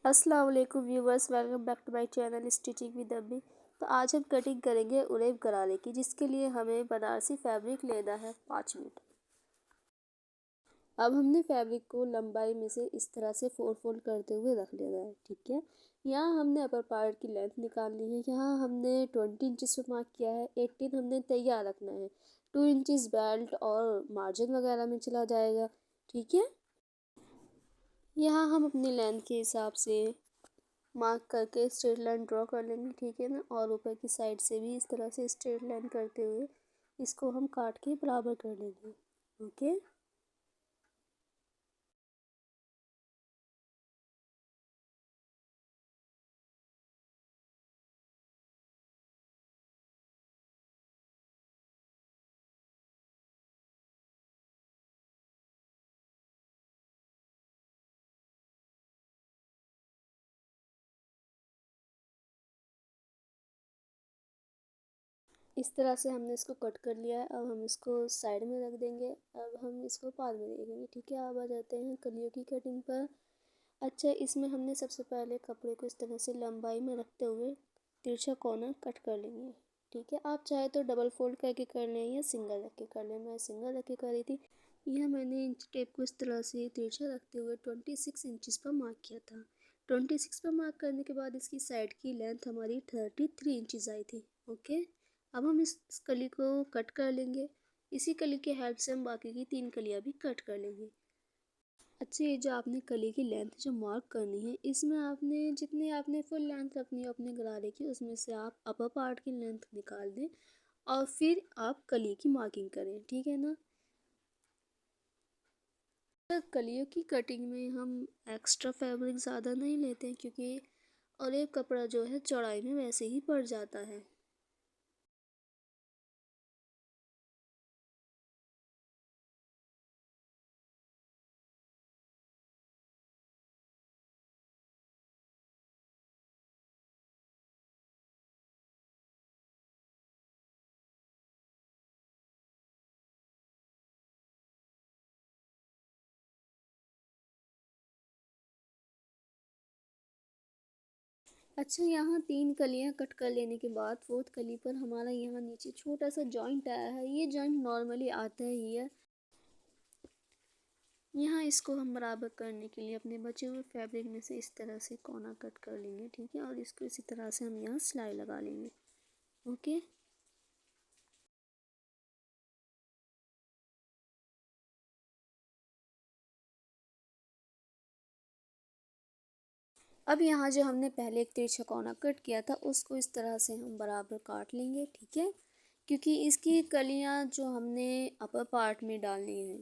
अस्सलाम वालेकुम viewers, welcome back to my channel stitching with अम्मी। तो आज हम कटिंग करेंगे उरेब गरारे की, जिसके लिए हमें बनारसी फैब्रिक लेना है 5 मीटर। अब हमने फैब्रिक को लंबाई में से इस तरह से 4 फोल्ड करते हुए रख लेना है, ठीक है। यहाँ हमने अपर पार्ट की लेंथ निकालनी है। यहाँ हमने 20 इंचज़ पे मार्क किया है, 18 हमने तैयार रखना है। 2 इंचज़ बेल्ट और मार्जिन वगैरह में चला जाएगा, ठीक है। यहाँ हम अपनी लेंथ के हिसाब से मार्क करके स्ट्रेट लाइन ड्रॉ कर लेंगे, ठीक है ना। और ऊपर की साइड से भी इस तरह से स्ट्रेट लाइन करते हुए इसको हम काट के बराबर कर लेंगे, ओके। इस तरह से हमने इसको कट कर लिया है। अब हम इसको साइड में रख देंगे। अब हम इसको बाद में देखेंगे, ठीक है। अब आ जाते हैं कलियों की कटिंग पर। अच्छा, इसमें हमने सबसे पहले कपड़े को इस तरह से लंबाई में रखते हुए तिरछा कॉर्नर कट कर लेंगे, ठीक है। आप चाहे तो डबल फोल्ड करके कर लें या सिंगल रख के कर लें। मैं सिंगल रख के करी थी। यह मैंने इंच टेप को इस तरह से तिरछा रखते हुए 26 इंचज़ पर मार्क किया था। 26 पर मार्क करने के बाद इसकी साइड की लेंथ हमारी 33 इंचज़ आई थी, ओके। अब हम इस कली को कट कर लेंगे। इसी कली के हेल्प से हम बाकी की 3 कलियाँ भी कट कर लेंगे। अच्छा, ये जो आपने कली की लेंथ जो मार्क करनी है, इसमें आपने जितनी आपने फुल लेंथ रखनी है अपने गरारे की, उसमें से आप अपर पार्ट की लेंथ निकाल दें और फिर आप कली की मार्किंग करें, ठीक है ना। तो कलियों की कटिंग में हम एक्स्ट्रा फैब्रिक ज़्यादा नहीं लेते हैं, क्योंकि और एक कपड़ा जो है चौड़ाई में वैसे ही पड़ जाता है। अच्छा, यहाँ 3 कलियाँ कट कर लेने के बाद फोर्थ कली पर हमारा यहाँ नीचे छोटा सा जॉइंट आया है। ये जॉइंट नॉर्मली आता ही है। यहाँ इसको हम बराबर करने के लिए अपने बचे हुए फैब्रिक में से इस तरह से कोना कट कर लेंगे, ठीक है। और इसको इसी तरह से हम यहाँ सिलाई लगा लेंगे, ओके। अब यहाँ जो हमने पहले एक तिरछा कोना कट किया था, उसको इस तरह से हम बराबर काट लेंगे, ठीक है। क्योंकि इसकी कलियाँ जो हमने अपर पार्ट में डालनी है।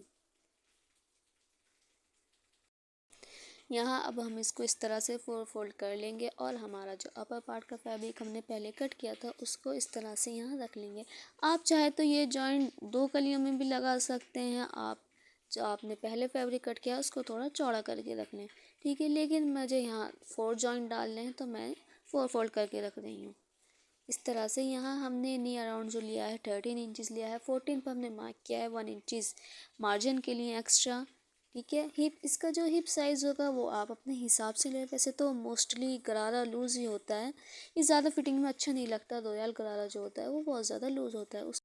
यहाँ अब हम इसको इस तरह से 4 फोल्ड कर लेंगे और हमारा जो अपर पार्ट का फैब्रिक हमने पहले कट किया था उसको इस तरह से यहाँ रख लेंगे। आप चाहे तो ये जॉइंट 2 कलियों में भी लगा सकते हैं। आप जो आपने पहले फैब्रिक कट किया उसको थोड़ा चौड़ा करके रख लें, ठीक है। लेकिन मुझे यहाँ 4 जॉइंट डालने हैं तो मैं 4 फोल्ड करके रख रही हूँ। इस तरह से यहाँ हमने नी अराउंड जो लिया है 13 इंचज़ लिया है। 14 पर हमने मार्क किया है 1 इंचज़ मार्जिन के लिए एक्स्ट्रा, ठीक है। हिप इसका जो हिप साइज़ होगा वो आप अपने हिसाब से लें। वैसे तो मोस्टली गरारा लूज़ ही होता है, ये ज़्यादा फिटिंग में अच्छा नहीं लगता। रोयल गरारा जो होता है वो बहुत ज़्यादा लूज़ होता है। उस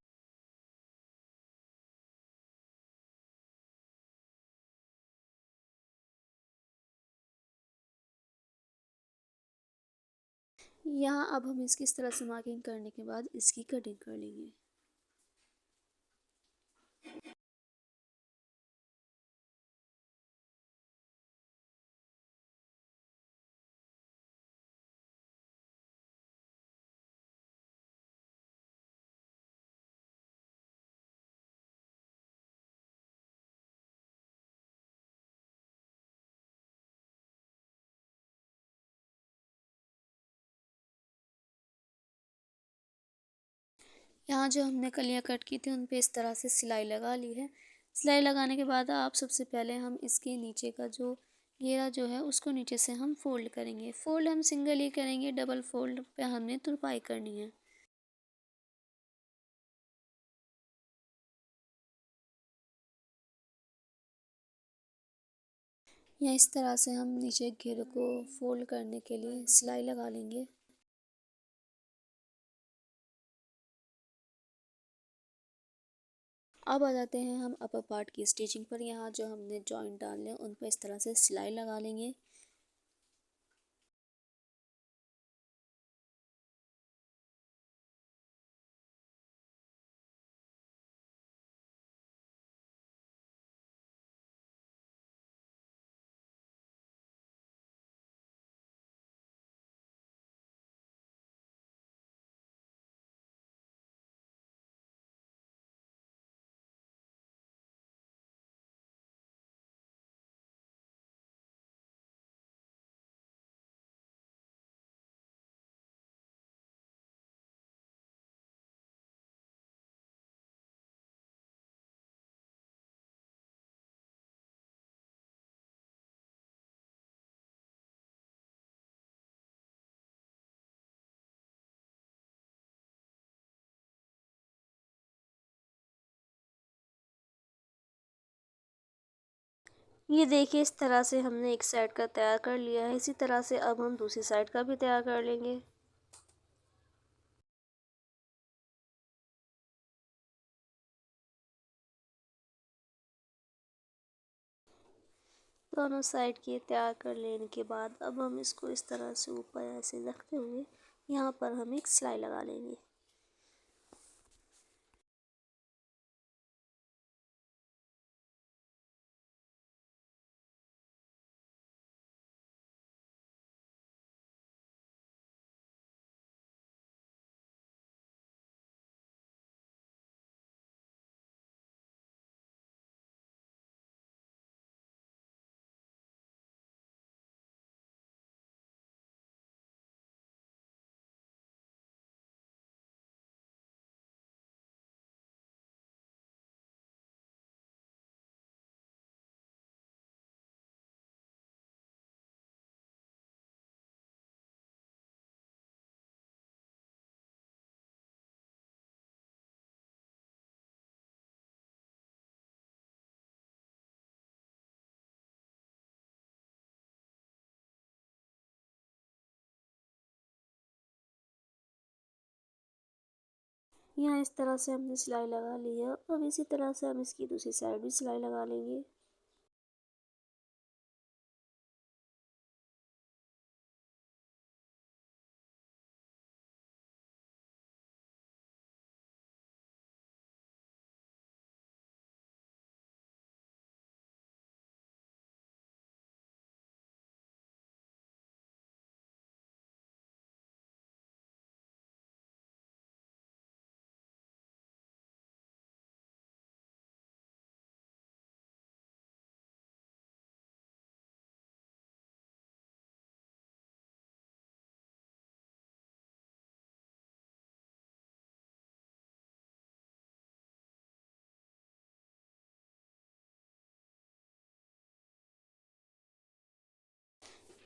यहाँ अब हम इसकी इस तरह से मार्किंग करने के बाद इसकी कटिंग कर लेंगे। यहाँ जो हमने कलियाँ कट की थी उन पे इस तरह से सिलाई लगा ली है। सिलाई लगाने के बाद आप सबसे पहले हम इसके नीचे का जो घेरा जो है उसको नीचे से हम फोल्ड करेंगे। फोल्ड हम सिंगल ही करेंगे, डबल फोल्ड पे हमने तुरपाई करनी है। या इस तरह से हम नीचे घेरे को फोल्ड करने के लिए सिलाई लगा लेंगे। अब आ जाते हैं हम अपर पार्ट की स्टिचिंग पर। यहाँ जो हमने जॉइंट डालने हैं उन पर इस तरह से सिलाई लगा लेंगे। ये देखिए इस तरह से हमने एक साइड का तैयार कर लिया है। इसी तरह से अब हम दूसरी साइड का भी तैयार कर लेंगे। दोनों साइड के तैयार कर लेने के बाद अब हम इसको इस तरह से ऊपर ऐसे रखते हुए यहाँ पर हम एक सिलाई लगा लेंगे। यहाँ इस तरह से हमने सिलाई लगा ली है। अब इसी तरह से हम इसकी दूसरी साइड भी सिलाई लगा लेंगे।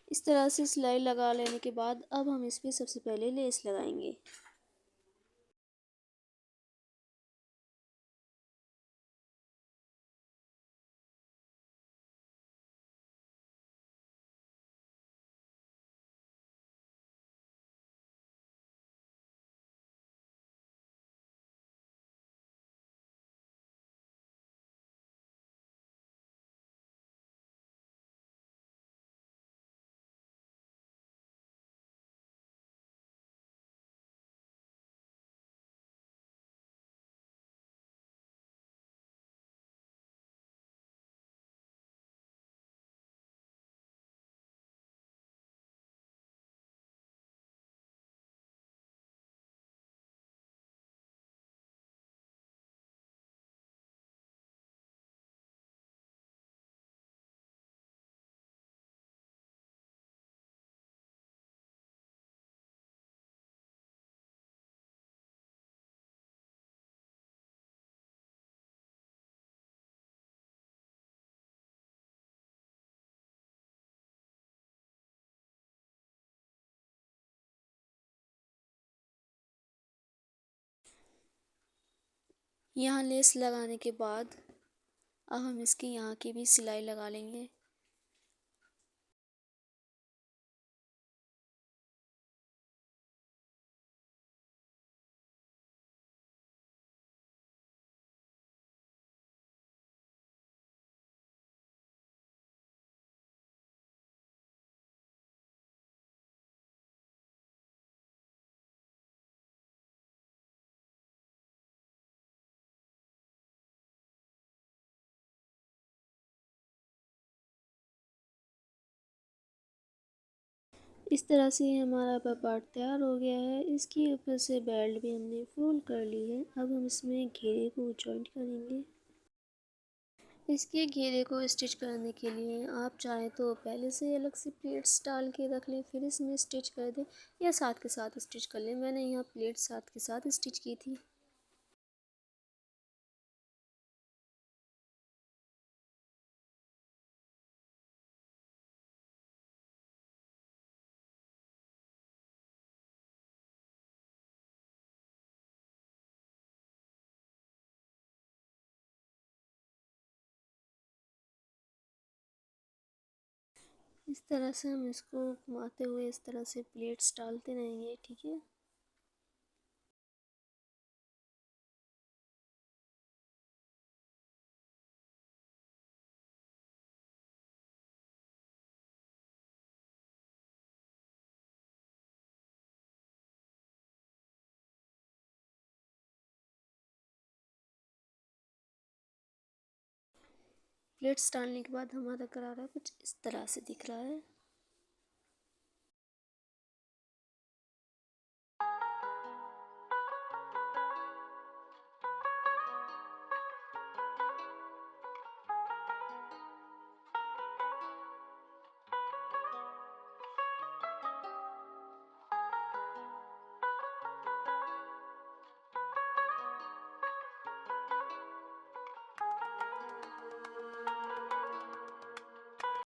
इस तरह से सिलाई लगा लेने के बाद अब हम इस पर सबसे पहले लेस लगाएंगे। यहाँ लेस लगाने के बाद अब हम इसकी यहाँ की भी सिलाई लगा लेंगे। इस तरह से हमारा पार्ट तैयार हो गया है। इसके ऊपर से बेल्ट भी हमने फोल्ड कर ली है। अब हम इसमें घेरे को जॉइंट करेंगे। इसके घेरे को स्टिच करने के लिए आप चाहें तो पहले से अलग से प्लेट्स डाल के रख लें, फिर इसमें स्टिच कर दें, या साथ के साथ स्टिच कर लें। मैंने यहाँ प्लेट साथ के साथ स्टिच की थी। इस तरह से हम इसको घुमाते हुए इस तरह से प्लेट्स डालते रहेंगे, ठीक है। प्लेट्स डालने के बाद हमारा गरारा कुछ इस तरह से दिख रहा है।